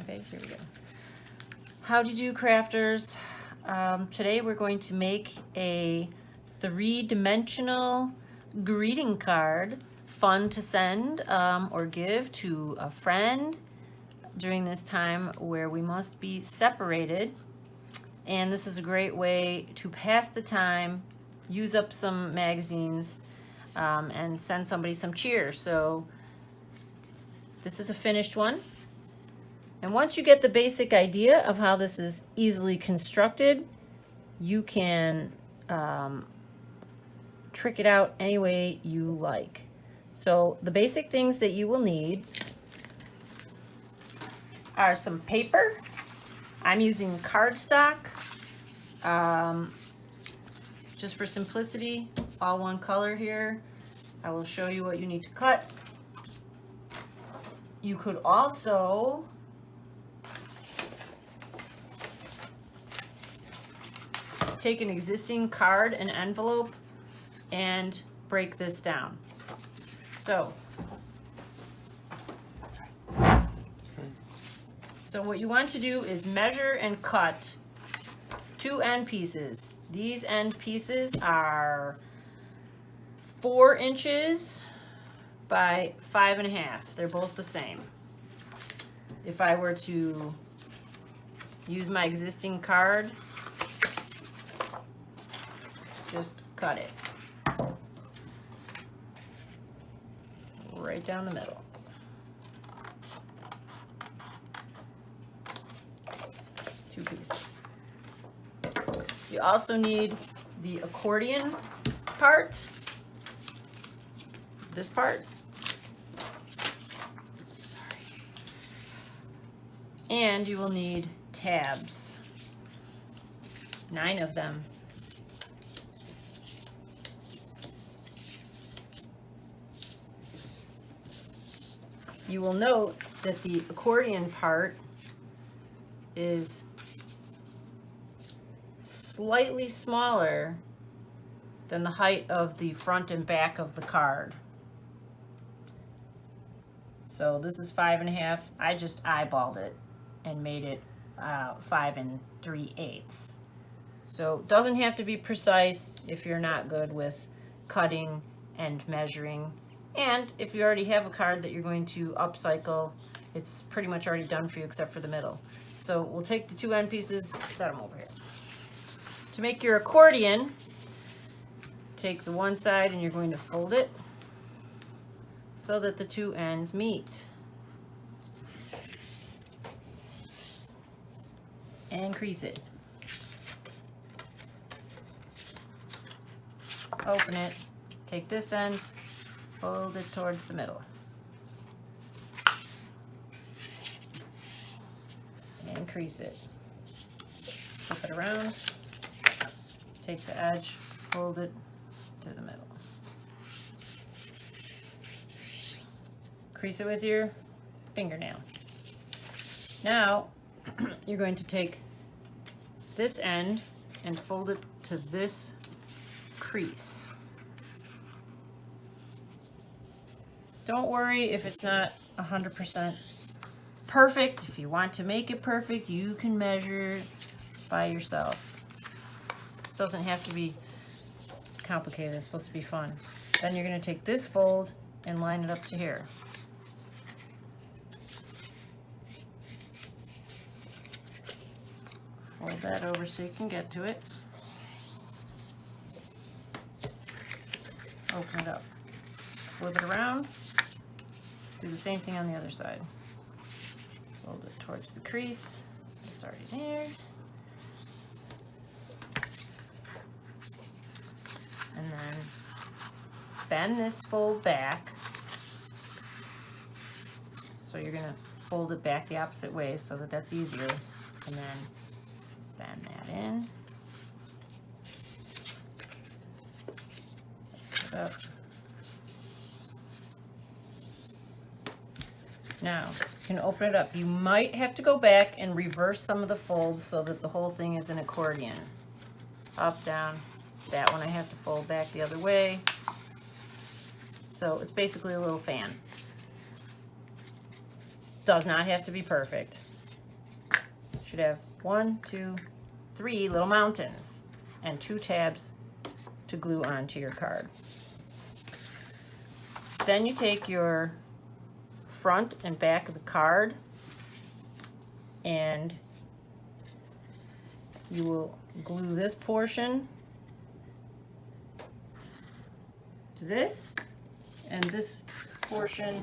Okay, here we go. Howdy do, crafters. Today we're going to make a 3-dimensional greeting card, fun to send or give to a friend during this time where we must be separated. And this is a great way to pass the time, use up some magazines, and send somebody some cheer. So this is a finished one. And once you get the basic idea of how this is easily constructed, you can trick it out any way you like. So the basic things that you will need are some paper. I'm using cardstock, just for simplicity, all one color here. I will show you what you need to cut. You could also take an existing card and envelope and break this down. So what you want to do is measure and cut 2 end pieces. These end pieces are 4 inches by 5.5. They're both the same. If I were to use my existing card, just cut it right down the middle. Two pieces. You also need the accordion part, this part. Sorry. And you will need tabs, 9 of them. You will note that the accordion part is slightly smaller than the height of the front and back of the card. So this is 5.5. I just eyeballed it and made it 5 3/8. So it doesn't have to be precise if you're not good with cutting and measuring. And if you already have a card that you're going to upcycle, it's pretty much already done for you except for the middle. So we'll take the 2 end pieces, set them over here. To make your accordion, take the one side and you're going to fold it so that the 2 ends meet. And crease it. Open it, take this end, fold it towards the middle. And crease it. Flip it around. Take the edge, fold it to the middle. Crease it with your fingernail. Now, you're going to take this end and fold it to this crease. Don't worry if it's not 100% perfect. If you want to make it perfect, you can measure by yourself. This doesn't have to be complicated. It's supposed to be fun. Then you're going to take this fold and line it up to here. Fold that over so you can get to it. Open it up. Flip it around. Do the same thing on the other side. Fold it towards the crease. It's already there. And then bend this fold back. So you're going to fold it back the opposite way so that that's easier. And then bend that in. Put it up. Now, you can open it up. You might have to go back and reverse some of the folds so that the whole thing is an accordion. Up, down. That one I have to fold back the other way. So it's basically a little fan. Does not have to be perfect. should have 1, 2, 3 little mountains and 2 tabs to glue onto your card. Then you take your front and back of the card and you will glue this portion to this and this portion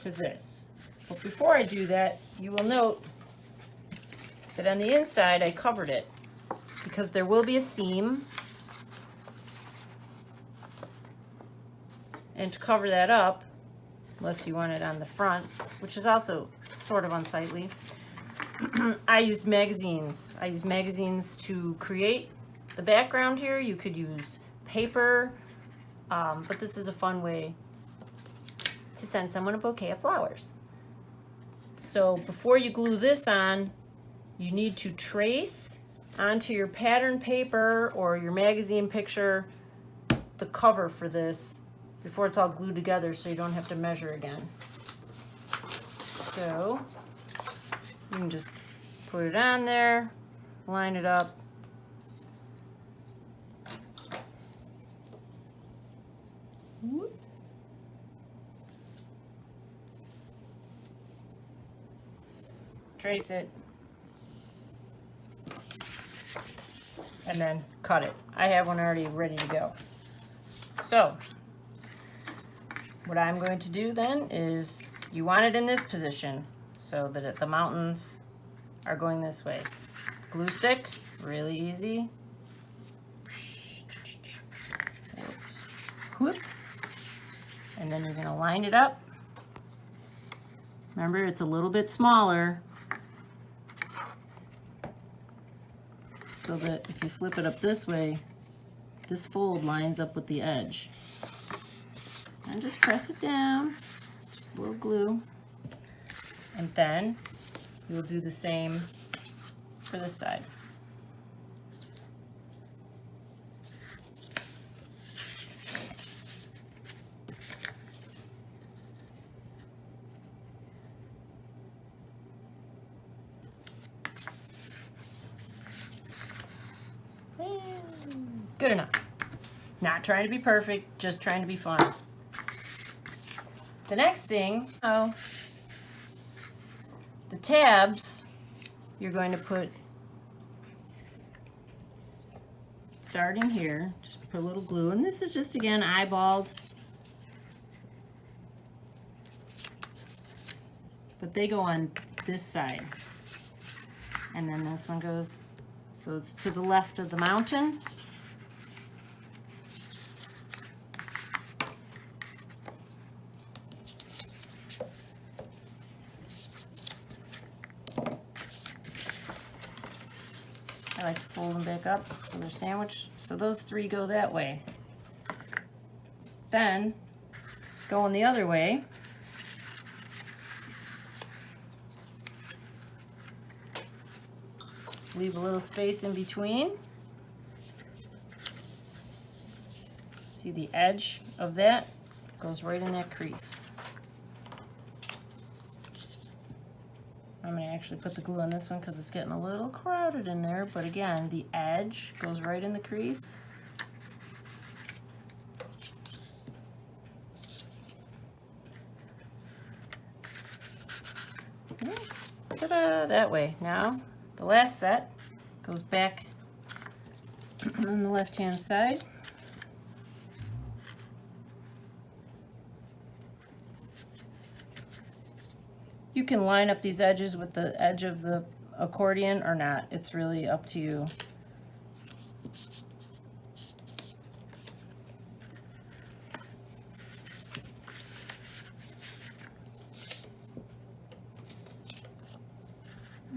to this. But before I do that, you will note that on the inside I covered it because there will be a seam. And to cover that up, unless you want it on the front, which is also sort of unsightly, I used magazines. I used magazines to create the background here. You could use paper, but this is a fun way to send someone a bouquet of flowers. So before you glue this on, you need to trace onto your pattern paper or your magazine picture the cover for this before it's all glued together so you don't have to measure again. So you can just put it on there, line it up. Whoops. Trace it. And then cut it. I have one already ready to go. So what I'm going to do then is, you want it in this position so that the mountains are going this way. Glue stick, really easy. Whoops. And then you're going to line it up. Remember, it's a little bit smaller so that if you flip it up this way, this fold lines up with the edge. And just press it down, just a little glue. And then you'll do the same for this side. Good enough. Not trying to be perfect, just trying to be fun. The next thing, the tabs, you're going to put, starting here, just put a little glue, and this is just, again, eyeballed. But they go on this side. And then this one goes, so it's to the left of the mountain. I like to fold them back up so they're sandwiched. So those 3 go that way. Then, going the other way, leave a little space in between. See the edge of that goes right in that crease. I'm going to actually put the glue on this one because it's getting a little crowded in there, but again, the edge goes right in the crease. Ta-da, that way. Now, the last set goes back on the left-hand side. You can line up these edges with the edge of the accordion or not. It's really up to you.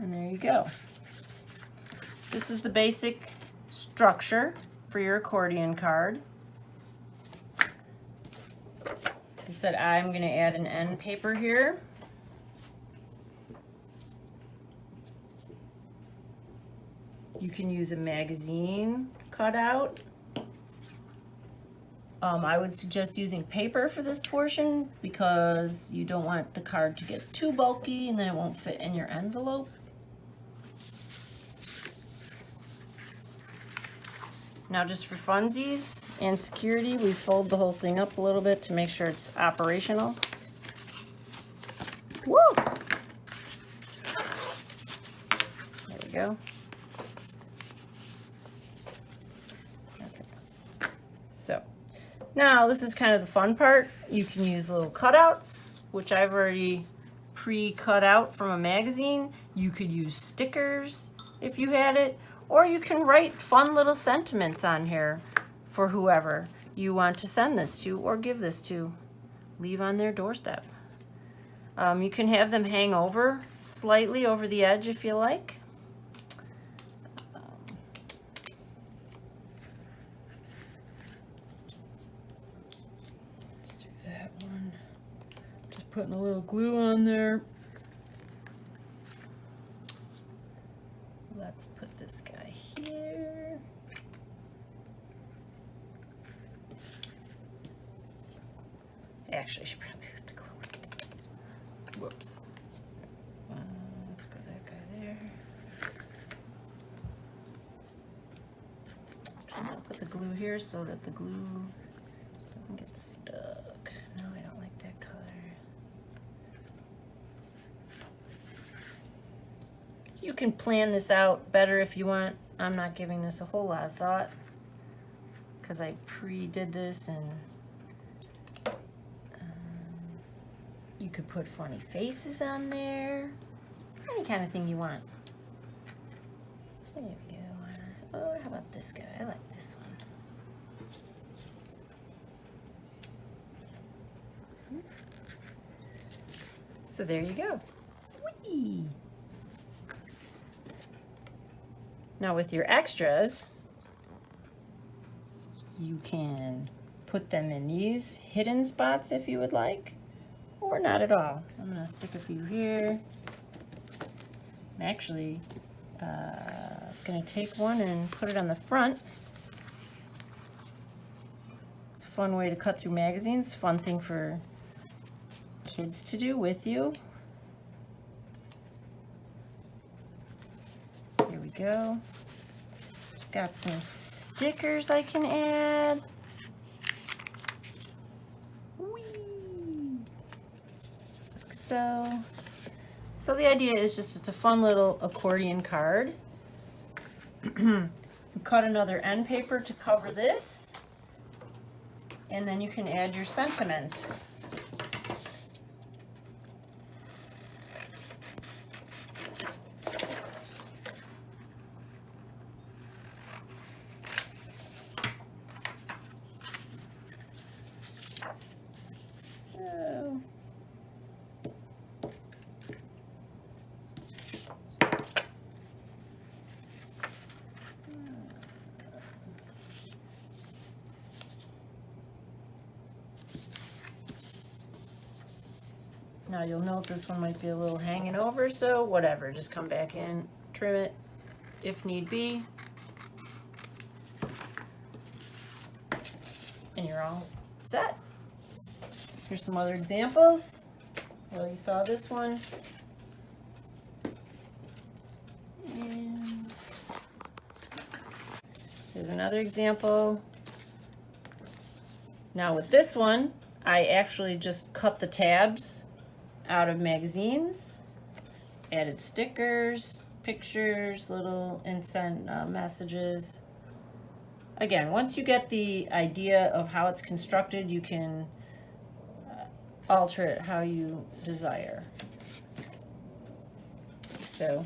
And there you go. This is the basic structure for your accordion card. Like I said, I'm going to add an end paper here. You can use a magazine cutout. I would suggest using paper for this portion because you don't want the card to get too bulky and then it won't fit in your envelope. Now just for funsies and security, we fold the whole thing up a little bit to make sure it's operational. Woo! There we go. Okay. So now this is kind of the fun part. You can use little cutouts, which I've already pre-cut out from a magazine. You could use stickers if you had it, or you can write fun little sentiments on here for whoever you want to send this to or give this to. Leave on their doorstep. You can have them hang over slightly over the edge if you like. Let's do that one. Just putting a little glue on there. Let's put this guy here. Actually, I should probably put the glue. Whoops. Let's go that guy there. I'll put the glue here so that the glue doesn't get stuck. No, I don't like that color. You can plan this out better if you want. I'm not giving this a whole lot of thought because I pre-did this, and you could put funny faces on there. Any kind of thing you want. There we go. Oh, how about this guy? I like this one. So there you go. Whee! Now with your extras, you can put them in these hidden spots if you would like, or not at all. I'm gonna stick a few here. I'm actually gonna take one and put it on the front. It's a fun way to cut through magazines, fun thing for kids to do with you. Here we go. Got some stickers I can add. Whee! Like so. So the idea is just it's a fun little accordion card. Cut another end paper to cover this, and then you can add your sentiment. So now you'll note this one might be a little hanging over, so whatever, just come back in, trim it if need be, and you're all set. Here's some other examples. Well, you saw this one. And here's another example. Now with this one, I actually just cut the tabs out of magazines, added stickers, pictures, little instant messages. Again, once you get the idea of how it's constructed, you can alter it how you desire. So